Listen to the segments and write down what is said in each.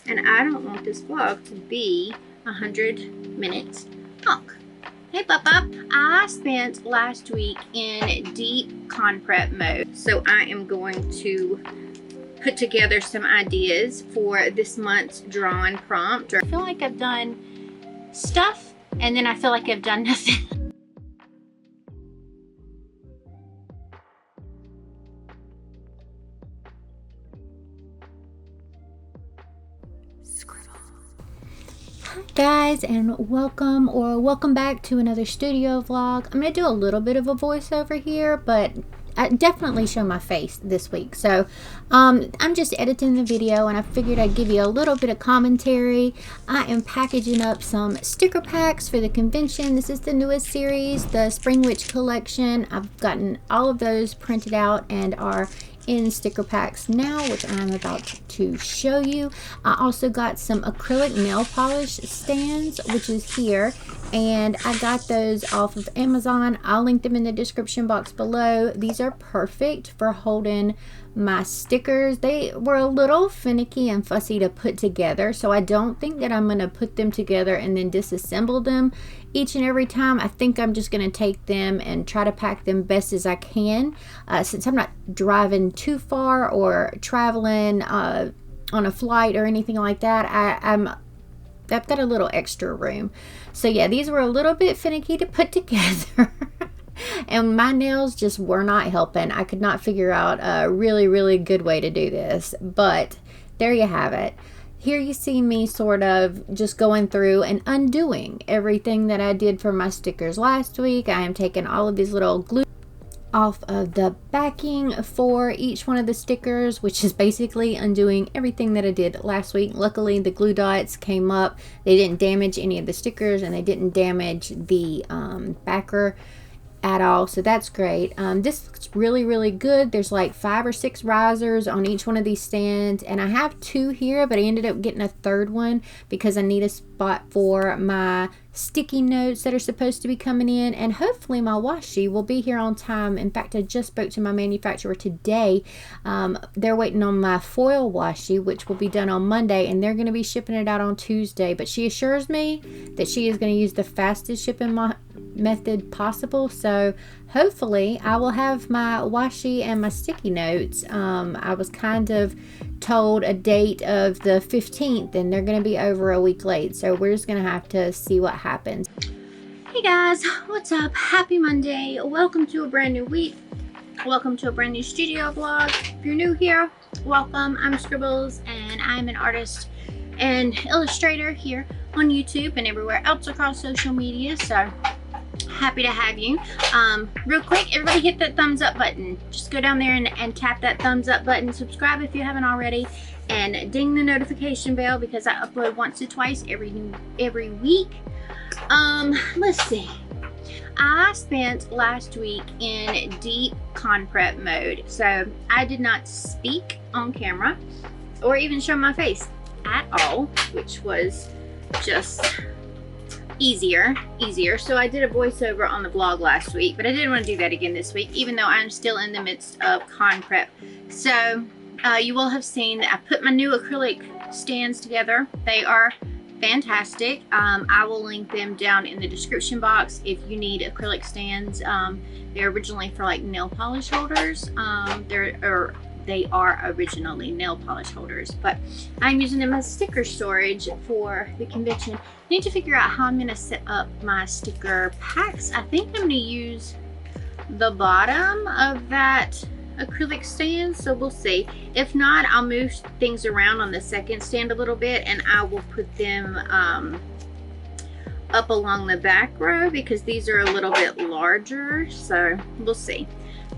and I don't want this vlog to be 100 minutes long. Hey Papa, I spent last week in deep con prep mode, so I am going to put together some ideas for this month's drawn prompt. I feel like I've done stuff and then I feel like I've done nothing. Hi guys, and welcome back to another studio vlog. I'm going to do a little bit of a voiceover here, but I definitely show my face this week. So I'm just editing the video and I figured I'd give you a little bit of commentary. I am packaging up some sticker packs for the convention. This is the newest series, the Spring Witch collection. I've gotten all of those printed out and are in sticker packs now, which I'm about to show you. I also got some acrylic nail polish stands, which is here, and I got those off of Amazon. I'll link them in the description box below. These are perfect for holding my stickers. They were a little finicky and fussy to put together, so I don't think that I'm going to put them together and then disassemble them each and every time. I think I'm just going to take them and try to pack them best as I can, since I'm not driving too far or traveling on a flight or anything like that. I've got a little extra room. So yeah, these were a little bit finicky to put together. And my nails just were not helping. I could not figure out a really good way to do this, but there you have it. Here you see me sort of just going through and undoing everything that I did for my stickers last week. I am taking all of these little glue off of the backing for each one of the stickers, which is basically undoing everything that I did last week. Luckily, the glue dots came up. They didn't damage any of the stickers and they didn't damage the backer at all, so that's great. This looks really good. There's like 5 or 6 risers on each one of these stands, and I have 2 here, but I ended up getting a third one because I need a spot for my sticky notes that are supposed to be coming in, and hopefully my washi will be here on time. In fact, I just spoke to my manufacturer today. They're waiting on my foil washi, which will be done on Monday, and they're going to be shipping it out on Tuesday, but she assures me that she is going to use the fastest shipping method possible, so hopefully I will have my washi and my sticky notes. I was kind of told a date of the 15th, and they're going to be over a week late, so we're just going to have to see what happens. Hey guys, what's up? Happy Monday. Welcome to a brand new week. Welcome to a brand new studio vlog. If you're new here, welcome. I'm Scribbles, and I'm an artist and illustrator here on YouTube and everywhere else across social media, so happy to have you. Real quick, everybody hit that thumbs up button. Just go down there and tap that thumbs up button. Subscribe if you haven't already, and ding the notification bell because I upload once to twice every week. Let's see. I spent last week in deep con prep mode, so I did not speak on camera or even show my face at all, which was just easier. So I did a voiceover on the vlog last week, but I didn't want to do that again this week, even though I'm still in the midst of con prep. So you will have seen that I put my new acrylic stands together. They are fantastic. I will link them down in the description box if you need acrylic stands. They're originally for like nail polish holders. They are originally nail polish holders, but I'm using them as sticker storage for the convention. I need to figure out how I'm going to set up my sticker packs. I think I'm going to use the bottom of that acrylic stand, so we'll see. If not, I'll move things around on the second stand a little bit, and I will put them up along the back row because these are a little bit larger, so we'll see.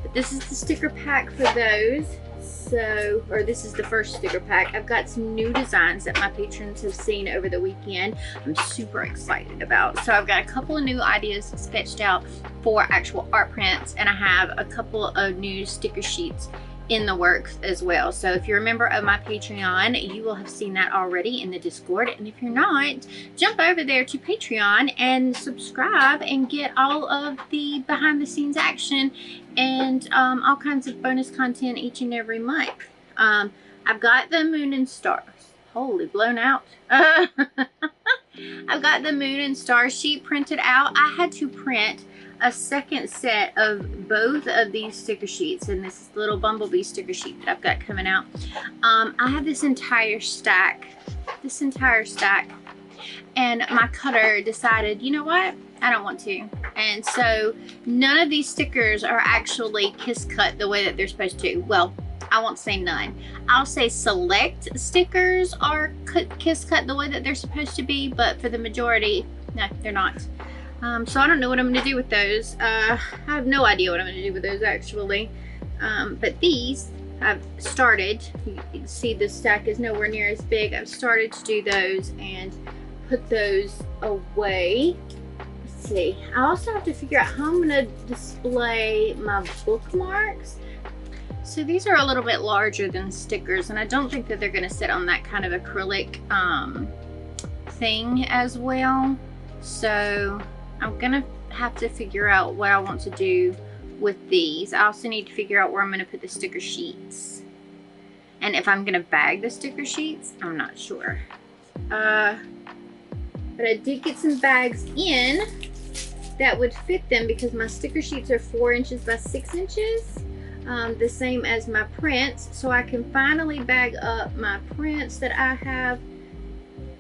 But this is the sticker pack for those. So, or this is the first sticker pack. I've got some new designs that my patrons have seen over the weekend. I'm super excited about. So I've got a couple of new ideas sketched out for actual art prints, and I have a couple of new sticker sheets in the works as well. So if you're a member of my Patreon, you will have seen that already in the Discord, and if you're not, jump over there to Patreon and subscribe and get all of the behind the scenes action and all kinds of bonus content each and every month. I've got the moon and stars. Holy, blown out. I've got the moon and star sheet printed out. I had to print a second set of both of these sticker sheets, and this little bumblebee sticker sheet that I've got coming out. I have this entire stack, and my cutter decided, you know what, I don't want to. And so none of these stickers are actually kiss cut the way that they're supposed to. Well, I won't say none. I'll say select stickers are kiss cut the way that they're supposed to be, but for the majority, no, they're not. So I don't know what I'm going to do with those. I have no idea what I'm going to do with those actually. But these I've started. You can see the stack is nowhere near as big. I've started to do those and put those away. Let's see. I also have to figure out how I'm going to display my bookmarks. So these are a little bit larger than stickers, and I don't think that they're going to sit on that kind of acrylic thing as well. So I'm going to have to figure out what I want to do with these. I also need to figure out where I'm going to put the sticker sheets. And if I'm going to bag the sticker sheets, I'm not sure. But I did get some bags in that would fit them because my sticker sheets are 4 inches by 6 inches. The same as my prints, so I can finally bag up my prints that I have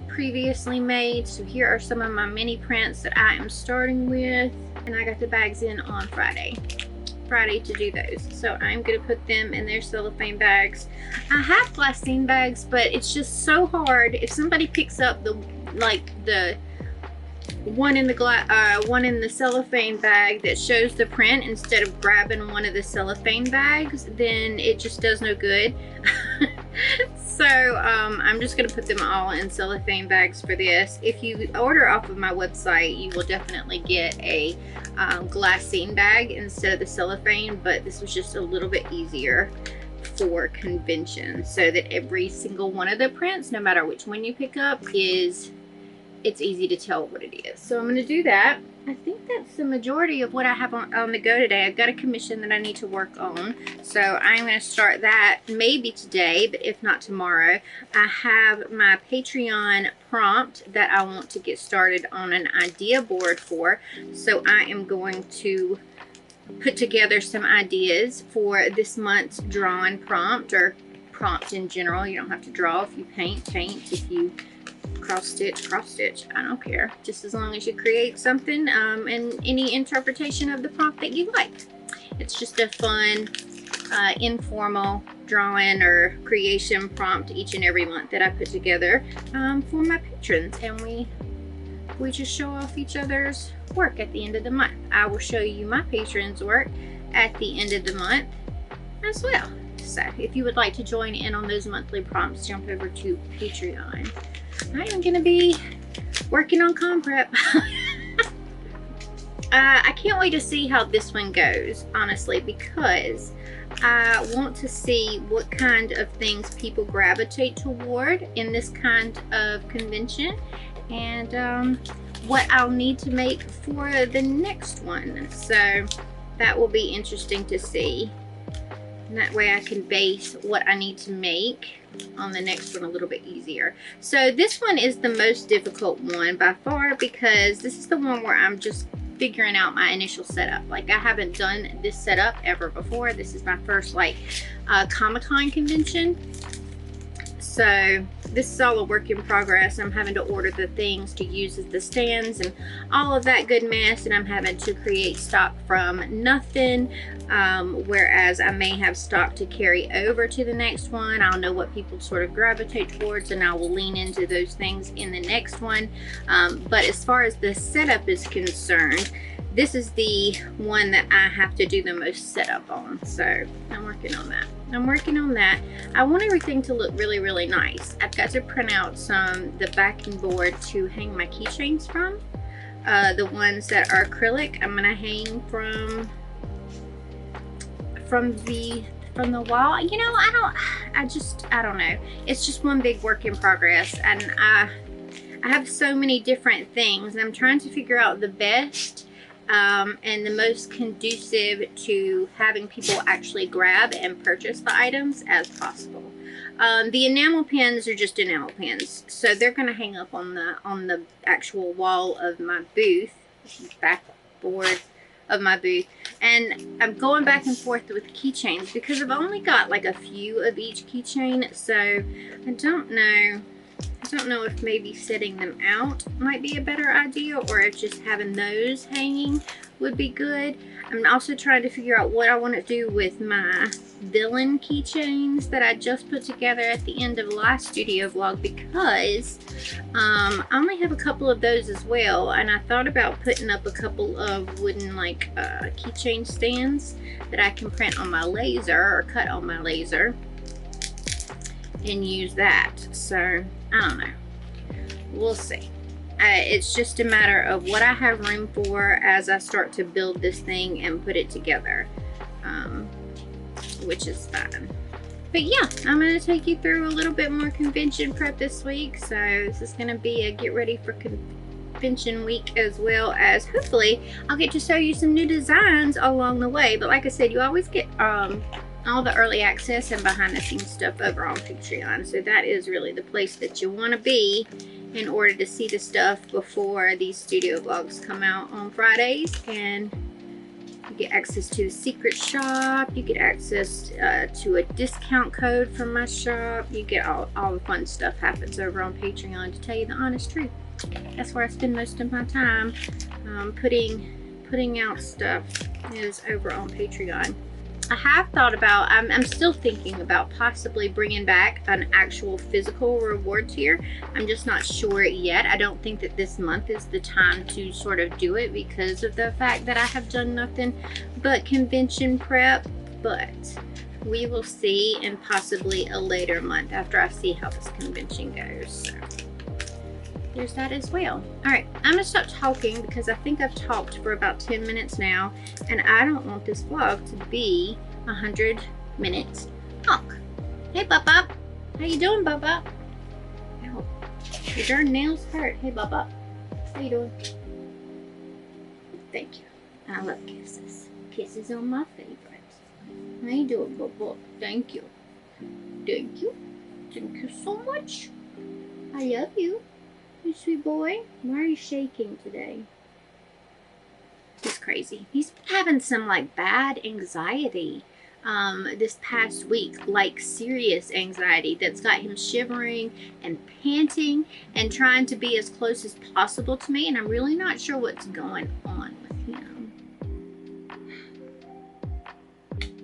previously made. So here are some of my mini prints that I am starting with, and I got the bags in on Friday to do those. So I'm going to put them in their cellophane bags. I have glassine bags, but it's just so hard. If somebody picks up the one in the cellophane bag that shows the print instead of grabbing one of the cellophane bags, then it just does no good. So I'm just going to put them all in cellophane bags for this. If you order off of my website, you will definitely get a glassine bag instead of the cellophane, but this was just a little bit easier for convention, so that every single one of the prints, no matter which one you pick up, it's easy to tell what it is. So I'm going to do that. I think that's the majority of what I have on the go today. I've got a commission that I need to work on, so I'm going to start that maybe today, but if not tomorrow. I have my Patreon prompt that I want to get started on an idea board for, so I am going to put together some ideas for this month's drawing prompt, or prompt in general. You don't have to draw. If you paint, if you cross stitch, I don't care, just as long as you create something and any interpretation of the prompt that you like. It's just a fun informal drawing or creation prompt each and every month that I put together for my patrons, and we just show off each other's work at the end of the month. I will show you my patrons' work at the end of the month as well. So if you would like to join in on those monthly prompts, jump over to Patreon. I am going to be working on con prep. I can't wait to see how this one goes, honestly, because I want to see what kind of things people gravitate toward in this kind of convention, and what I'll need to make for the next one. So that will be interesting to see. And that way I can base what I need to make on the next one a little bit easier. So this one is the most difficult one by far, because this is the one where I'm just figuring out my initial setup. Like, I haven't done this setup ever before. This is my first Comic-Con convention. So this is all a work in progress. I'm having to order the things to use as the stands and all of that good mess, and I'm having to create stock from nothing, whereas I may have stock to carry over to the next one. I'll know what people sort of gravitate towards, and I will lean into those things in the next one. But as far as the setup is concerned, this is the one that I have to do the most setup on. So I'm working on that. I want everything to look really, really nice. I've got to print out the backing board to hang my keychains from. The ones that are acrylic, I'm gonna hang from the wall. You know, I don't know. It's just one big work in progress, and I have so many different things, and I'm trying to figure out the best and the most conducive to having people actually grab and purchase the items as possible. The enamel pins are just enamel pins, so they're going to hang up on the actual wall of my booth, backboard of my booth. And I'm going back and forth with keychains because I've only got like a few of each keychain, so I don't know if maybe setting them out might be a better idea, or if just having those hanging would be good. I'm also trying to figure out what I want to do with my villain keychains that I just put together at the end of the last studio vlog, because I only have a couple of those as well, and I thought about putting up a couple of wooden like keychain stands that I can print on my laser or cut on my laser and use that. So I don't know, we'll see. It's just a matter of what I have room for as I start to build this thing and put it together, which is fine. But yeah, I'm going to take you through a little bit more convention prep this week. So this is going to be a get ready for convention week, as well as hopefully I'll get to show you some new designs along the way. But like I said, you always get all the early access and behind the scenes stuff over on Patreon. So that is really the place that you want to be in order to see the stuff before these studio vlogs come out on Fridays. And you get access to the secret shop, you get access to a discount code from my shop, you get all the fun stuff happens over on Patreon. To tell you the honest truth, that's where I spend most of my time putting out stuff, is over on Patreon. I have thought about, I'm still thinking about possibly bringing back an actual physical reward tier. I'm just not sure yet. I don't think that this month is the time to sort of do it because of the fact that I have done nothing but convention prep, but we will see in possibly a later month after I see how this convention goes. So there's that as well. All right, I'm gonna stop talking because I think I've talked for about 10 minutes now, and I don't want this vlog to be 100 minutes long. Hey, Bubba. How you doing, Bubba? Ow, your darn nails hurt. Hey, Bubba. How you doing? Thank you. I love kisses. Kisses are my favorite. How you doing, Bubba? Thank you. Thank you. Thank you so much. I love you. You sweet boy. Why are you shaking today? He's crazy. He's having some like bad anxiety this past week, like serious anxiety that's got him shivering and panting and trying to be as close as possible to me, and I'm really not sure what's going on with him.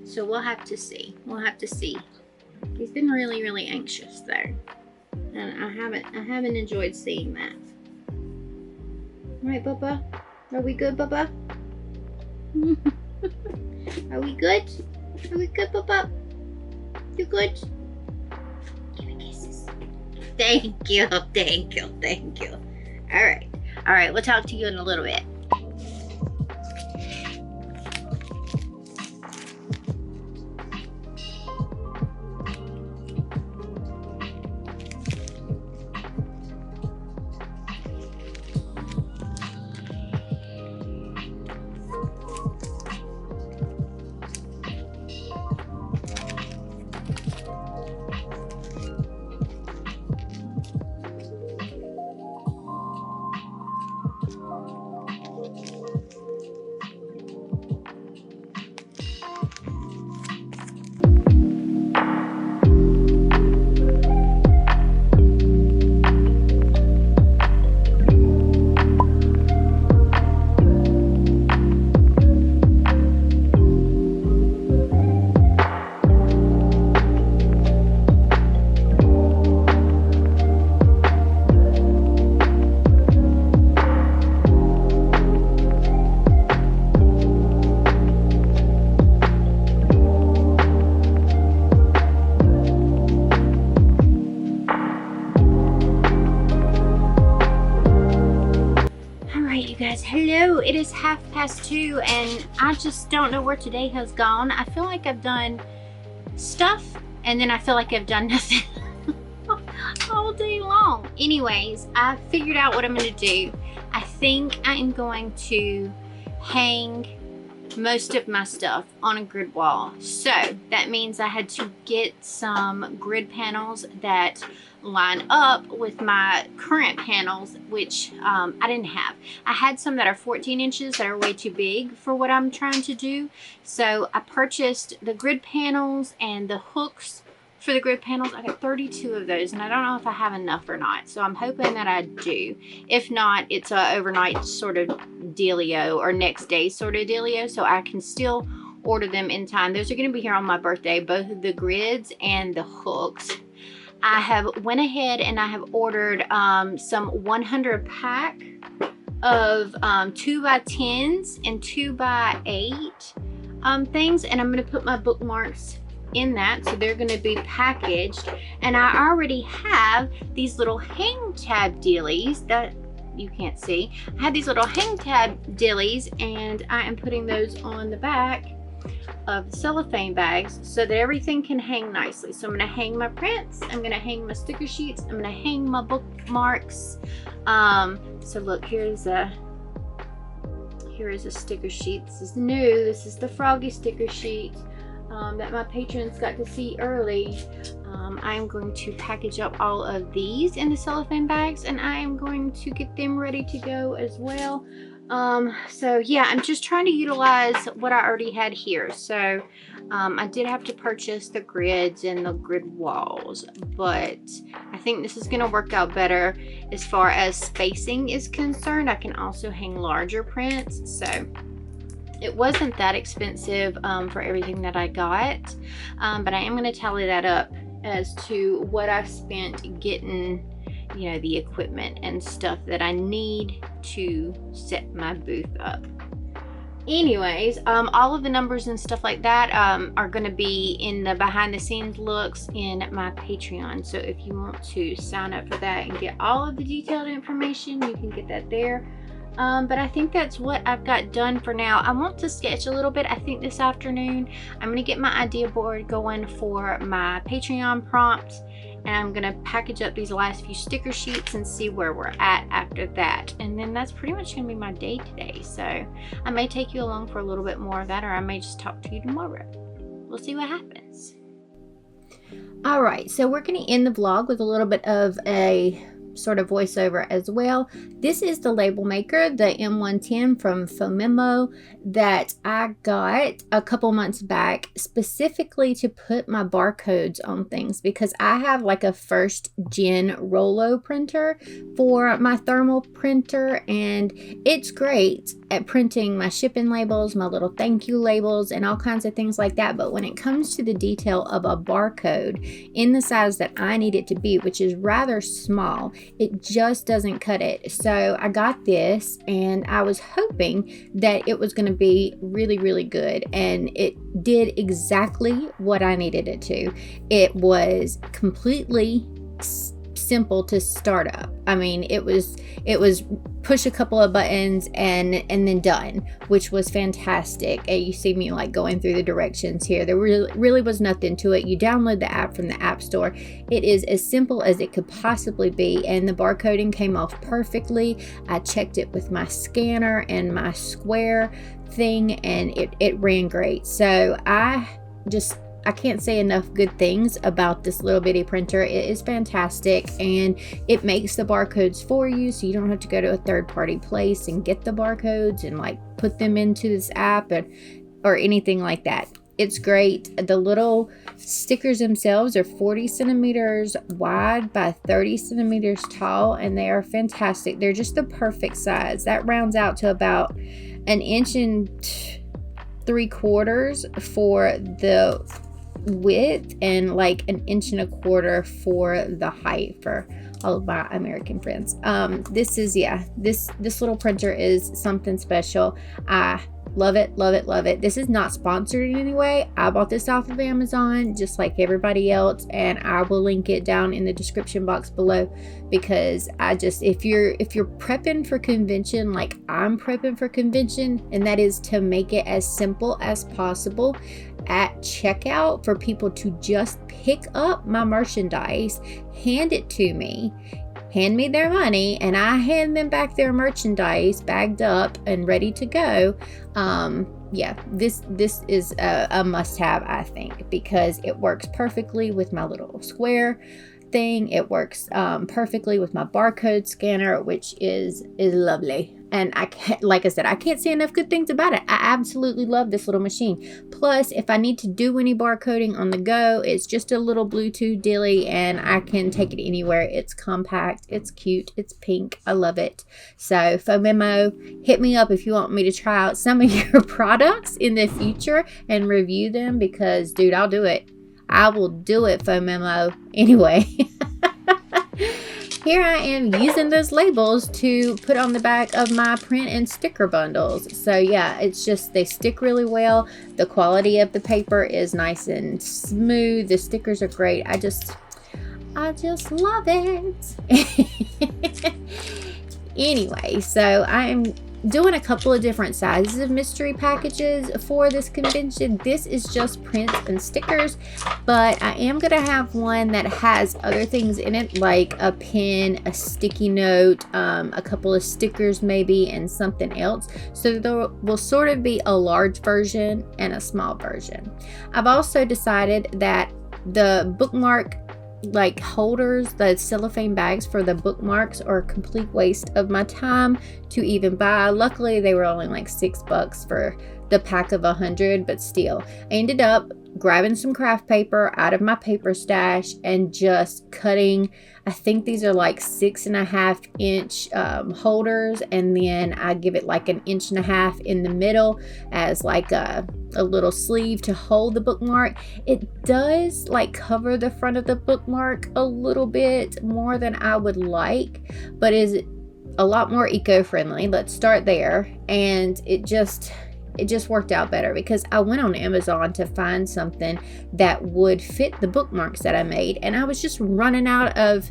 So we'll have to see. We'll have to see. He's been really, really anxious though. And I haven't enjoyed seeing that. All right, Bubba? Are we good, Bubba? Are we good? Are we good, Bubba? You good? Give me kisses. Thank you, thank you, thank you. All right, we'll talk to you in a little bit. Hello, it is 2:30 and I just don't know where today has gone. I feel like I've done stuff and then I feel like I've done nothing all day long. Anyways, I figured out what I'm going to do. I think I am going to hang most of my stuff on a grid wall. So that means I had to get some grid panels that line up with my current panels, which I didn't have. I had some that are 14 inches that are way too big for what I'm trying to do. So I purchased the grid panels and the hooks for the grid panels. I got 32 of those, and I don't know if I have enough or not. So I'm hoping that I do. If not, it's a overnight sort of dealio, or next day sort of dealio, so I can still order them in time. Those are going to be here on my birthday, both of the grids and the hooks. I have went ahead and I have ordered some 100 pack of 2x10s and 2x8 things, and I'm going to put my bookmarks in that, so they're going to be packaged. And I already have these little hang tab dealies that you can't see. I have these little hang tab dealies, and I am putting those on the back of the cellophane bags so that everything can hang nicely. So I'm going to hang my prints, I'm going to hang my sticker sheets, I'm going to hang my bookmarks. So look, here is a sticker sheet. This is new. This is the Froggy sticker sheet that my patrons got to see early. I am going to package up all of these in the cellophane bags, and I am going to get them ready to go as well. So yeah, I'm just trying to utilize what I already had here. So I did have to purchase the grids and the grid walls, but I think this is going to work out better as far as spacing is concerned. I can also hang larger prints, so it wasn't that expensive for everything that I got, but I am going to tally that up as to what I've spent getting, you know, the equipment and stuff that I need to set my booth up. Anyways, all of the numbers and stuff like that are going to be in the behind the scenes looks in my Patreon. So if you want to sign up for that and get all of the detailed information, you can get that there. But I think that's what I've got done for now. I want to sketch a little bit. I think this afternoon I'm going to get my idea board going for my Patreon prompts, and I'm going to package up these last few sticker sheets and see where we're at after that. And then that's pretty much going to be my day today. So I may take you along for a little bit more of that, or I may just talk to you tomorrow. We'll see what happens. All right, so we're going to end the vlog with a little bit of a sort of voiceover as well. This is the label maker, the M110 from Phomemo, that I got a couple months back specifically to put my barcodes on things, because I have like a first gen Rollo printer for my thermal printer, and it's great at printing my shipping labels, my little thank you labels, and all kinds of things like that. But when it comes to the detail of a barcode in the size that I need it to be, which is rather small, it just doesn't cut it. So I got this, and I was hoping that it was going to be really, really good, and it did exactly what I needed it to. It was completely simple to start up. I mean, it was push a couple of buttons and then done, which was fantastic. And you see me like going through the directions here. There really was nothing to it. You download the app from the App Store. It is as simple as it could possibly be, and the barcoding came off perfectly. I checked it with my scanner and my square thing, and it ran great. So I can't say enough good things about this little bitty printer. It is fantastic, and it makes the barcodes for you, so you don't have to go to a third-party place and get the barcodes and like put them into this app or anything like that. It's great. The little stickers themselves are 40 centimeters wide by 30 centimeters tall, and they are fantastic. They're just the perfect size. That rounds out to about 1 3/4 inches for the width, and like 1 1/4 inches for the height for all of my American friends. This little printer is something special. I love it, love it, love it. This is not sponsored in any way. I bought this off of Amazon just like everybody else, and I will link it down in the description box below, because if you're prepping for convention like I'm prepping for convention, and that is to make it as simple as possible at checkout for people to just pick up my merchandise, hand it to me, hand me their money, and I hand them back their merchandise bagged up and ready to go. yeah, this is a must-have, I think, because it works perfectly with my little square thing. It works perfectly with my barcode scanner, which is lovely. And I can't, like I said, I can't say enough good things about it. I absolutely love this little machine. Plus, if I need to do any barcoding on the go, it's just a little Bluetooth dilly and I can take it anywhere. It's compact, it's cute, it's pink. I love it. So Phomemo, hit me up if you want me to try out some of your products in the future and review them, because dude, I'll do it. I will do it, Phomemo. Anyway, here I am using those labels to put on the back of my print and sticker bundles. So yeah, it's just, they stick really well. The quality of the paper is nice and smooth. The stickers are great. I just love it. Anyway, so I'm doing a couple of different sizes of mystery packages for this convention. This is just prints and stickers, but I am going to have one that has other things in it, like a pin, a sticky note, a couple of stickers maybe, and something else. So there will sort of be a large version and a small version. I've also decided that the bookmark like holders, the cellophane bags for the bookmarks, are a complete waste of my time to even buy. Luckily they were only like $6 for the pack of 100, but still, I ended up grabbing some craft paper out of my paper stash and just cutting, I think these are like 6.5 inch holders, and then I give it like 1.5 inches in the middle as like a little sleeve to hold the bookmark. It does like cover the front of the bookmark a little bit more than I would like, but is a lot more eco-friendly. Let's start there. And it just worked out better because I went on Amazon to find something that would fit the bookmarks that I made, and I was just running out of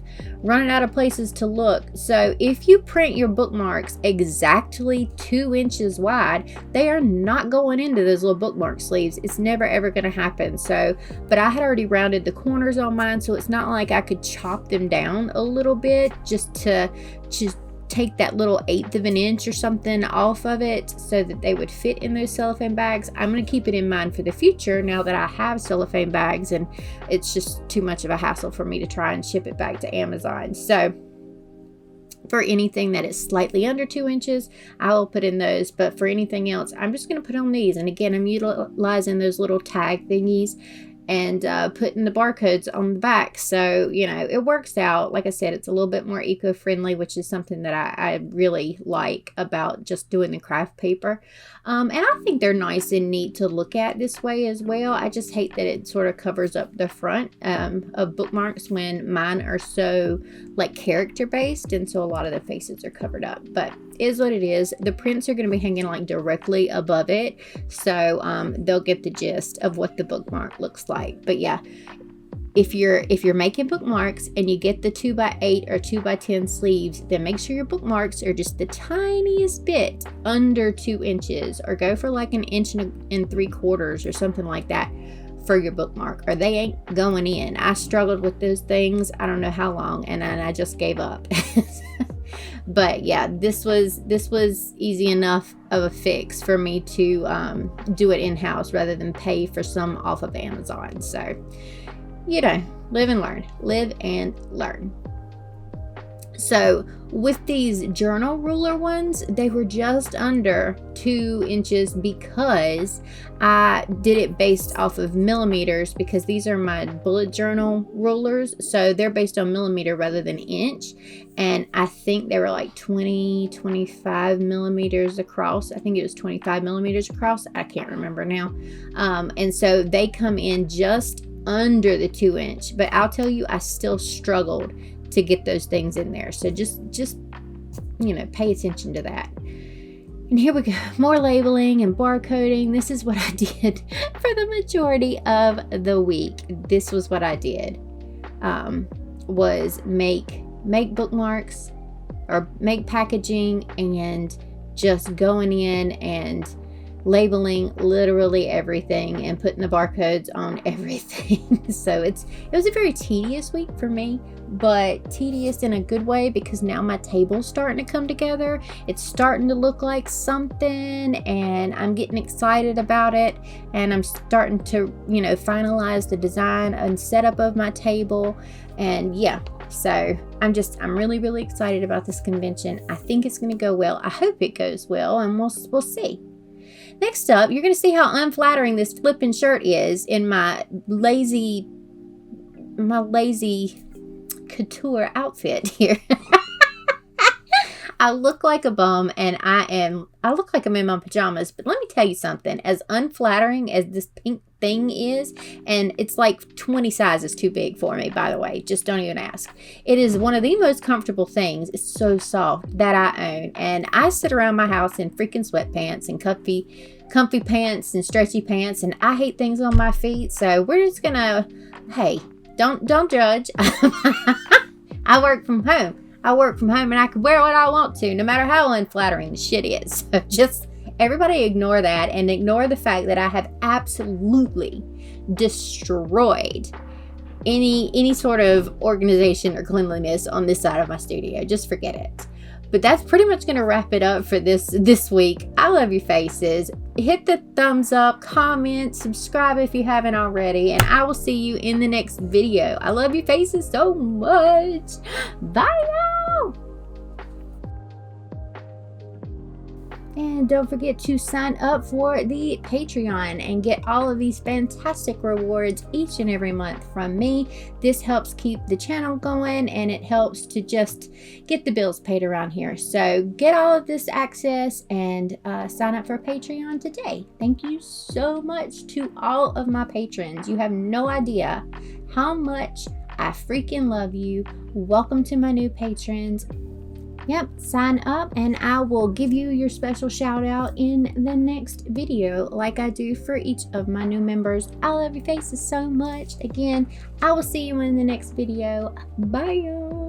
places to look. So if you print your bookmarks exactly 2 inches wide, they are not going into those little bookmark sleeves. It's never ever going to happen. So, but I had already rounded the corners on mine, so it's not like I could chop them down a little bit just to take that little 1/8 of an inch or something off of it so that they would fit in those cellophane bags. I'm going to keep it in mind for the future now that I have cellophane bags, and it's just too much of a hassle for me to try and ship it back to Amazon. So for anything that is slightly under 2 inches, I will put in those, but for anything else, I'm just going to put on these. And again, I'm utilizing those little tag thingies and putting the barcodes on the back. So, you know, it works out. Like I said, it's a little bit more eco-friendly, which is something that I really like about just doing the craft paper. And I think they're nice and neat to look at this way as well. I just hate that it sort of covers up the front of bookmarks when mine are so like character based, and so a lot of the faces are covered up, but it is what it is. The prints are going to be hanging like directly above it, so they'll get the gist of what the bookmark looks like. But yeah, if you're making bookmarks and you get the 2x8 or 2x10 sleeves, then make sure your bookmarks are just the tiniest bit under 2 inches, or go for like 1.75 inches or something like that for your bookmark, or they ain't going in. I struggled with those things, I don't know how long, and then I just gave up. But yeah, this was easy enough of a fix for me to do it in-house rather than pay for some off of Amazon. So, you know, live and learn. So with these journal ruler ones, they were just under 2 inches because I did it based off of millimeters, because these are my bullet journal rulers. So they're based on millimeter rather than inch. And I think they were like 25 millimeters across. I think it was 25 millimeters across. I can't remember now. And so they come in just under the 2 inch, but I'll tell you, I still struggled to get those things in there. So just you know, pay attention to that. And here we go, more labeling and barcoding. This is what I did for the majority of the week. This was what I did, was make bookmarks or make packaging, and just going in and labeling literally everything and putting the barcodes on everything. So it was a very tedious week for me, but tedious in a good way, because now my table's starting to come together. It's starting to look like something, and I'm getting excited about it, and I'm starting to, you know, finalize the design and setup of my table. And yeah, so I'm really, really excited about this convention. I think it's going to go well. I hope it goes well, and we'll see. Next up, you're going to see how unflattering this flipping shirt is in my lazy couture outfit here. I look like a bum, and I look like I'm in my pajamas, but let me tell you something. As unflattering as this pink thing is, and it's like 20 sizes too big for me, by the way, just don't even ask. It is one of the most comfortable things. It's so soft that I own, and I sit around my house in freaking sweatpants and comfy pants and stretchy pants, and I hate things on my feet, so we're just gonna, hey, don't judge. I work from home. And I can wear what I want to, no matter how unflattering the shit is. So just everybody ignore that, and ignore the fact that I have absolutely destroyed any sort of organization or cleanliness on this side of my studio. Just forget it. But that's pretty much going to wrap it up for this week. I love your faces. Hit the thumbs up, comment, subscribe if you haven't already, and I will see you in the next video. I love your faces so much. Bye, y'all. And don't forget to sign up for the Patreon and get all of these fantastic rewards each and every month from me. This helps keep the channel going, and it helps to just get the bills paid around here. So get all of this access and sign up for Patreon today. Thank you so much to all of my patrons. You have no idea how much I freaking love you. Welcome to my new patrons. Yep, sign up and I will give you your special shout out in the next video, like I do for each of my new members. I love your faces so much. Again, I will see you in the next video. Bye, y'all.